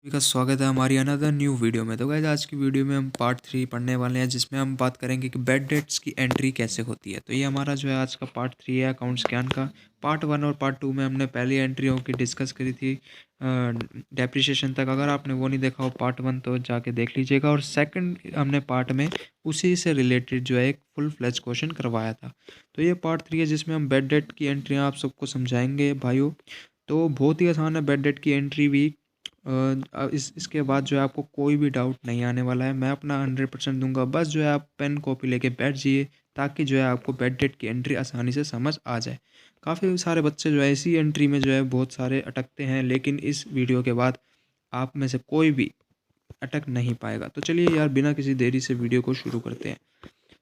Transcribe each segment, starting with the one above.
सभी का स्वागत है हमारी अनदर न्यू वीडियो में। तो गाइस आज की वीडियो में हम पार्ट 3 पढ़ने वाले हैं, जिसमें हम बात करेंगे कि बैड डेट्स की एंट्री कैसे होती है। तो ये हमारा जो है आज का पार्ट 3 है अकाउंट्स ज्ञान का। पार्ट 1 और पार्ट 2 में हमने पहली एंट्रियों की डिस्कस करी थी डेप्रिसिएशन तक। अगर आपने वो नहीं देखा हो पार्ट 1 तो जाके देख लीजिएगा। और सेकंड हमने पार्ट में उसी से रिलेटेड जो है एक फुल फ्लेज क्वेश्चन करवाया था। तो ये पार्ट 3 है जिसमें हम बैड डेट की एंट्रियाँ आप सबको समझाएंगे भाइयों। तो बहुत ही आसान है बैड डेट की एंट्री भी। इसके बाद जो है आपको कोई भी डाउट नहीं आने वाला है। मैं अपना 100% दूंगा। बस जो है आप पेन कॉपी लेके बैठ जाइए, ताकि जो है आपको बैड डेट की एंट्री आसानी से समझ आ जाए। काफ़ी सारे बच्चे जो है इसी एंट्री में जो है बहुत सारे अटकते हैं, लेकिन इस वीडियो के बाद आप में से कोई भी अटक नहीं पाएगा। तो चलिए यार, बिना किसी देरी से वीडियो को शुरू करते हैं।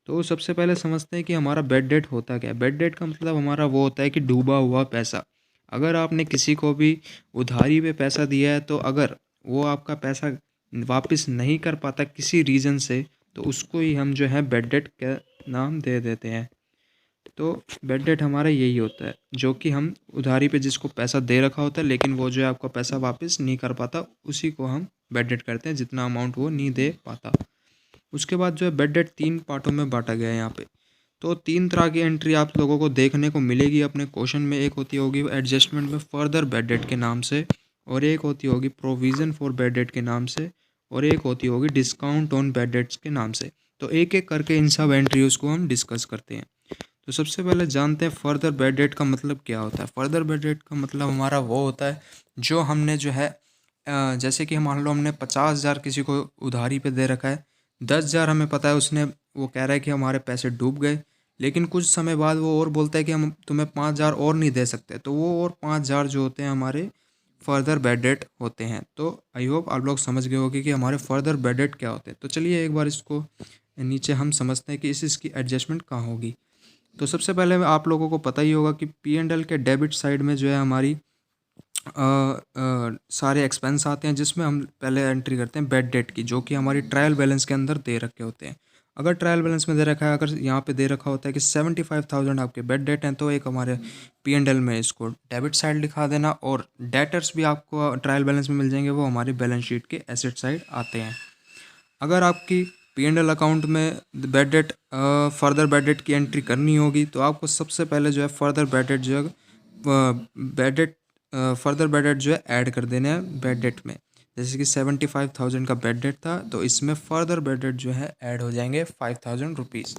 तो सबसे पहले समझते हैं कि हमारा बैड डेट होता क्या है। बैड डेट का मतलब हमारा वो होता है कि डूबा हुआ पैसा। अगर आपने किसी को भी उधारी पे पैसा दिया है, तो अगर वो आपका पैसा वापस नहीं कर पाता किसी रीज़न से, तो उसको ही हम जो है बैड डेट का नाम दे देते हैं। तो बैड डेट हमारा यही होता है, जो कि हम उधारी पे जिसको पैसा दे रखा होता है, लेकिन वो जो है आपका पैसा वापस नहीं कर पाता, उसी को हम बैड डेट करते हैं, जितना अमाउंट वो नहीं दे पाता। उसके बाद जो है बैड डेट 3 पार्टों में बांटा गया है यहाँ पे। तो 3 तरह की एंट्री आप लोगों को देखने को मिलेगी अपने क्वेश्चन में। एक होती होगी एडजस्टमेंट में फर्दर बैड डेट के नाम से, और एक होती होगी प्रोविज़न फॉर बैड डेट के नाम से, और एक होती होगी डिस्काउंट ऑन बैड डेट्स के नाम से। तो एक एक करके इन सब एंट्रीज को हम डिस्कस करते हैं। तो सबसे पहले जानते हैं फर्दर बैड डेट का मतलब क्या होता है। फर्दर बैड डेट का मतलब हमारा वो होता है जो हमने जो है जैसे कि मान लो हमने 50,000 किसी को उधारी पे दे रखा है। 10,000 हमें पता है उसने, वो कह रहा है कि हमारे पैसे डूब गए, लेकिन कुछ समय बाद वो और बोलता है कि हम तुम्हें 5,000 और नहीं दे सकते। तो वो और 5,000 जो होते हैं हमारे फर्दर बैड डेट होते हैं। तो आई होप आप लोग समझ गए होंगे कि हमारे फर्दर बैड डेट क्या होते हैं। तो चलिए एक बार इसको नीचे हम समझते हैं कि इसकी एडजस्टमेंट कहाँ होगी। तो सबसे पहले आप लोगों को पता ही होगा कि पी एंड एल के डेबिट साइड में जो है हमारी सारे एक्सपेंस आते हैं, जिसमें हम पहले एंट्री करते हैं बैड डेट की, जो कि हमारी ट्रायल बैलेंस के अंदर दे रखे होते हैं। अगर ट्रायल बैलेंस में दे रखा है, अगर यहाँ पे दे रखा होता है कि 75,000 आपके बैड डेट हैं, तो एक हमारे पी एंड एल में इसको डेबिट साइड लिखा देना। और डेटर्स भी आपको ट्रायल बैलेंस में मिल जाएंगे, वो हमारी बैलेंस शीट के एसेट साइड आते हैं। अगर आपकी पी एंड एल अकाउंट में bad debt further bad debt की एंट्री करनी होगी, तो आपको सबसे पहले जो है फर्दर बैड डेट जो है bad debt further bad debt जो है ऐड कर देने हैं बैड डेट में। जैसे कि 75,000 का बैड डेट था, तो इसमें फर्दर बैड डेट जो है ऐड हो जाएंगे 5,000 रुपीज़।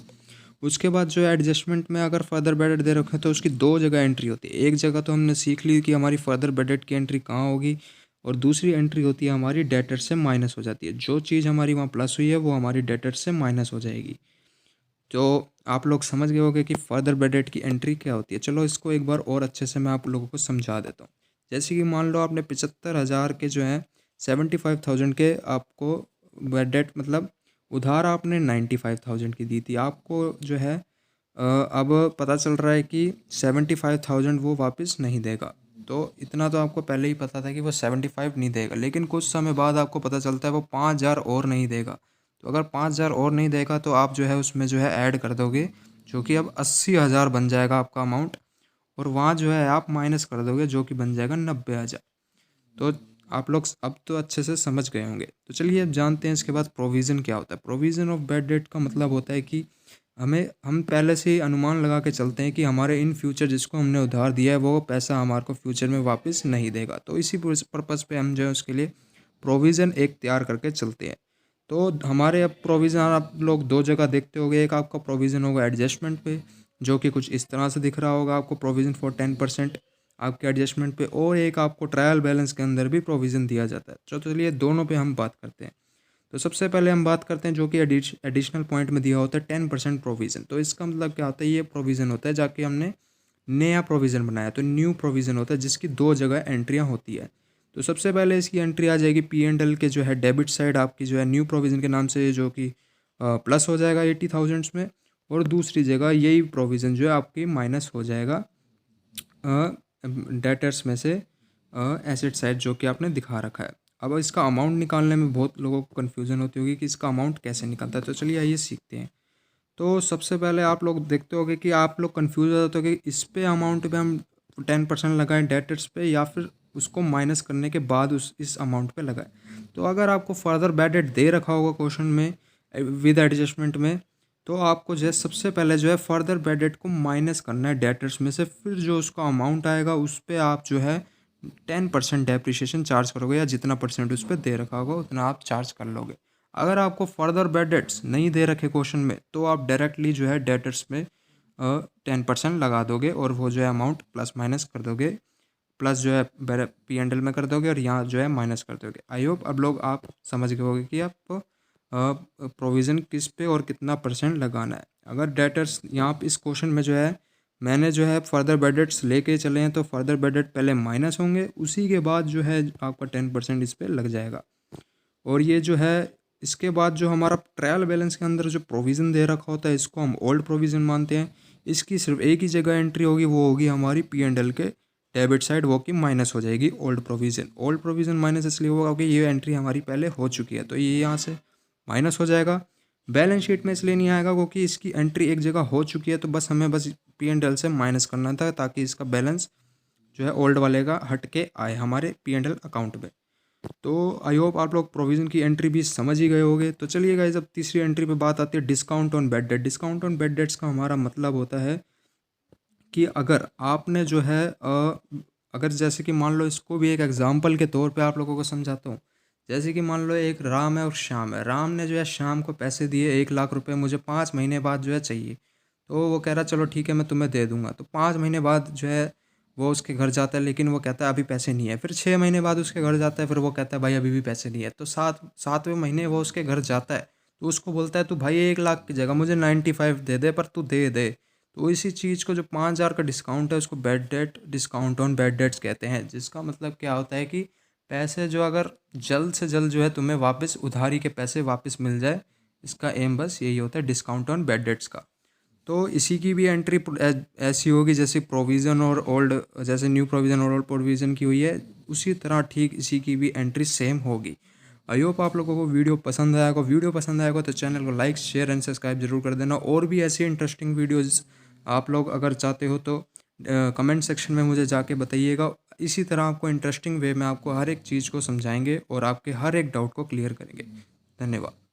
उसके बाद जो है एडजस्टमेंट में अगर फर्दर बैड डेट दे रखे हैं, तो उसकी 2 जगह एंट्री होती है। एक जगह तो हमने सीख ली कि हमारी फर्दर बैड डेट की एंट्री कहाँ होगी, और दूसरी एंट्री होती है हमारी डेटर से माइनस हो जाती है। जो चीज़ हमारी वहाँ प्लस हुई है, वो हमारी डेटर से माइनस हो जाएगी। तो आप लोग समझ गए होंगे कि फर्दर बैड डेट की एंट्री क्या होती है। चलो इसको एक बार और अच्छे से मैं आप लोगों को समझा देता हूँ। जैसे कि मान लो आपने 75,000 के जो हैं 75,000 के आपको बैड डेट मतलब उधार आपने 95,000 की दी थी। आपको जो है अब पता चल रहा है कि 75,000 वो वापस नहीं देगा। तो इतना तो आपको पहले ही पता था कि वो 75 नहीं देगा, लेकिन कुछ समय बाद आपको पता चलता है वो 5,000 और नहीं देगा। तो अगर 5,000 और नहीं देगा, तो आप जो है उसमें जो है ऐड कर दोगे, जो कि अब 80,000 बन जाएगा आपका अमाउंट। और वहाँ जो है आप माइनस कर दोगे, जो कि बन जाएगा 90,000। तो आप लोग अब तो अच्छे से समझ गए होंगे। तो चलिए अब जानते हैं इसके बाद प्रोविज़न क्या होता है। प्रोविज़न ऑफ बैड डेट का मतलब होता है कि हम पहले से ही अनुमान लगा के चलते हैं कि हमारे इन फ्यूचर जिसको हमने उधार दिया है, वो पैसा हमारे को फ्यूचर में वापस नहीं देगा। तो इसी पर्पज़ पे हम जो है उसके लिए प्रोविज़न एक तैयार करके चलते हैं। तो हमारे अब प्रोविज़न आप लोग 2 जगह देखते होंगे। एक आपका प्रोविज़न होगा एडजस्टमेंट पे, जो कि कुछ इस तरह से दिख रहा होगा आपको, प्रोविज़न फॉर 10% आपके एडजस्टमेंट पे। और एक आपको ट्रायल बैलेंस के अंदर भी प्रोविज़न दिया जाता है। तो चलिए दोनों पे हम बात करते हैं। तो सबसे पहले हम बात करते हैं जो कि एडिशनल पॉइंट में दिया होता है 10% प्रोविज़न। तो इसका मतलब क्या होता है, ये प्रोविज़न होता है जाके हमने नया प्रोविज़न बनाया, तो न्यू प्रोविज़न होता है जिसकी 2 जगह एंट्रियाँ होती है। तो सबसे पहले इसकी एंट्री आ जाएगी पी एंड एल के जो है डेबिट साइड, आपकी जो है न्यू प्रोविज़न के नाम से, जो कि प्लस हो जाएगा 80,000 में। और दूसरी जगह यही प्रोविज़न जो है आपकी माइनस हो जाएगा डेटर्स में से एसेट साइड, जो कि आपने दिखा रखा है। अब इसका अमाउंट निकालने में बहुत लोगों को कन्फ्यूज़न होती होगी कि इसका अमाउंट कैसे निकलता है। तो चलिए आइए सीखते हैं। तो सबसे पहले आप लोग देखते होंगे कि आप लोग कन्फ्यूज़ हो जाते हो कि इस पे अमाउंट पे हम 10% लगाएं डेटर्स पे, या फिर उसको माइनस करने के बाद इस अमाउंट पे लगाएं। तो अगर आपको फर्दर बैड डेट दे रखा होगा क्वेश्चन में विद एडजस्टमेंट में, तो आपको जो है सबसे पहले जो है फर्दर बैड डेट को माइनस करना है डेटर्स में से, फिर जो उसका अमाउंट आएगा उस पर आप जो है 10% डेप्रिसिएशन चार्ज करोगे, या जितना परसेंट उस पर दे रखा होगा उतना आप चार्ज कर लोगे। अगर आपको फर्दर बैड डेट्स नहीं दे रखे क्वेश्चन में, तो आप डायरेक्टली जो है डेटर्स में 10% लगा दोगे और वो जो है अमाउंट प्लस माइनस कर दोगे, प्लस जो है P&L में कर दोगे और यहाँ जो है माइनस कर दोगे। आई होप अब लोग आप समझ गए होगे कि आप प्रोविज़न किस पे और कितना परसेंट लगाना है। अगर डेटर्स यहाँ पे इस क्वेश्चन में जो है मैंने जो है फर्दर बैड डेट्स लेके चले हैं, तो फर्दर बैड डेट पहले माइनस होंगे, उसी के बाद जो है आपका 10% इस पर लग जाएगा। और ये जो है इसके बाद जो हमारा ट्रायल बैलेंस के अंदर जो प्रोविज़न दे रखा होता है, इसको हम ओल्ड प्रोविज़न मानते हैं। इसकी सिर्फ एक ही जगह एंट्री होगी, वो होगी हमारी P&L के डेबिट साइड, वो की माइनस हो जाएगी old provision. Old provision minus इसलिए होगा क्योंकि ये एंट्री हमारी पहले हो चुकी है, तो ये यहाँ से माइनस हो जाएगा। बैलेंस शीट में इसलिए नहीं आएगा क्योंकि इसकी एंट्री एक जगह हो चुकी है, तो बस हमें बस P&L से माइनस करना था ताकि इसका बैलेंस जो है ओल्ड वाले का हट के आए हमारे P&L अकाउंट में। तो आई होप आप लोग प्रोविज़न की एंट्री भी समझ ही गए होंगे। तो चलिए गाइस, अब तीसरी एंट्री पे बात आती है discount on bad debt. Discount on bad debts का हमारा मतलब होता है कि अगर आपने जो है अगर जैसे कि मान लो, इसको भी एक एग्जांपल के तौर पे आप लोगों को समझाता हूँ। जैसे कि मान लो एक राम है और श्याम है। राम ने जो है श्याम को पैसे दिए 1 लाख रुपए, मुझे 5 महीने बाद जो है चाहिए। तो वो कह रहा चलो ठीक है मैं तुम्हें दे दूंगा। तो 5 महीने बाद जो है वो उसके घर जाता है, लेकिन वो कहता है अभी पैसे नहीं है। फिर 6 महीने बाद उसके घर जाता है, फिर वो कहता है भाई अभी भी पैसे नहीं है। तो 7वें महीने वो उसके घर जाता है, तो उसको बोलता है तू भाई 1 लाख की जगह मुझे 95 दे दे, पर तू दे दे। तो इसी चीज़ को जो 5,000 का डिस्काउंट है उसको bad debt, discount on bad debts कहते हैं। जिसका मतलब क्या होता है कि पैसे जो अगर जल्द से जल्द जो है तुम्हें वापस उधारी के पैसे वापस मिल जाए, इसका एम बस यही होता है डिस्काउंट ऑन बैड डेट्स का। तो इसी की भी एंट्री ऐसी होगी जैसे प्रोविज़न और ओल्ड, जैसे न्यू प्रोविज़न और ओल्ड प्रोविज़न की हुई है, उसी तरह ठीक इसी की भी एंट्री सेम होगी। आई होप आप लोगों को वीडियो पसंद आएगा। वीडियो पसंद आएगा तो चैनल को लाइक शेयर एंड सब्सक्राइब जरूर कर देना। और भी ऐसी इंटरेस्टिंग वीडियोज़ आप लोग अगर चाहते हो तो कमेंट सेक्शन में मुझे जाके बताइएगा। इसी तरह आपको इंटरेस्टिंग वे में आपको हर एक चीज़ को समझाएंगे और आपके हर एक डाउट को क्लियर करेंगे। धन्यवाद।